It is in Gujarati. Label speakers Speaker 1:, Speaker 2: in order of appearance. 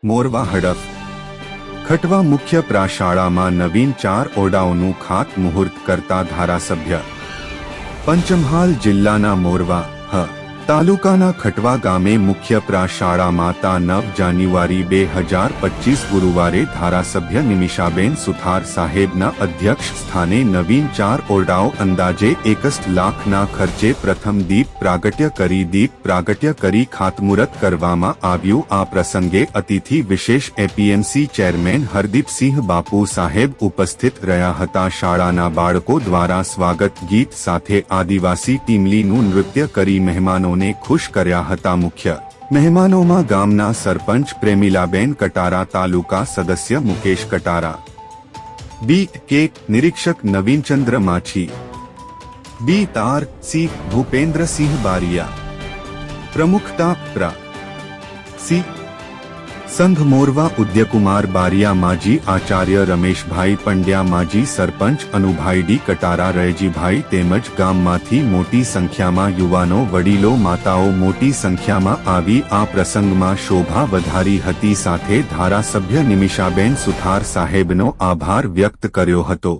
Speaker 1: મોરવા હડફ ખટવા મુખ્ય પ્રાશાળામાં નવીન 4 ઓરડાઓનું ખાતમુહૂર્ત કરતા ધારાસભ્ય પંચમહાલ જિલ્લાના મોરવા તાલુકાના ખટવા ગામે મુખ્ય પ્રાશાળામાં 9 જાન્યુઆરી 2025 ગુરુવારે ધારાસભ્ય નિમિષાબેન સુથાર સાહેબના અધ્યક્ષ સ્થાને નવીન 4 ઓરડાઓ અંદાજે 61 લાખના ખર્ચે પ્રથમ દીપ પ્રાગટ્ય કરી ખાતમુહૂર્ત કરવામાં આવ્યું। આ પ્રસંગે અતિથિ વિશેષ એપીએમસી ચેરમેન હરદીપસિંહ બાપુ સાહેબ ઉપસ્થિત રહ્યા હતા। શાળાના બાળકો દ્વારા સ્વાગત ગીત સાથે આદિવાસી ટીમલીનું નૃત્ય કરી મહેમાનો ખુશ કર્યા હતા। મુખ્ય મહેમાનોમાં ગામના સરપંચ પ્રેમીલાબેન કટારા, તાલુકા સદસ્ય મુકેશ કટારા, બી નિરીક્ષક નવીનચંદ્ર માછી, બી ભૂપેન્દ્રસિંહ બારિયા, પ્રમુખતા સંઘ મોરવા ઉદયકુમાર બારિયા, માજી આચાર્ય રમેશભાઈ પંડ્યા, માજી સરપંચ અનુભાઈ ડી કટારા, રયજીભાઈ તેમજ ગામમાંથી મોટી સંખ્યામાં યુવાનો, વડીલો, માતાઓ મોટી સંખ્યામાં આવી આ પ્રસંગમાં શોભા વધારી હતી। સાથે ધારાસભ્ય નિમિષાબેન સુથાર સાહેબનો આભાર વ્યક્ત કર્યો હતો।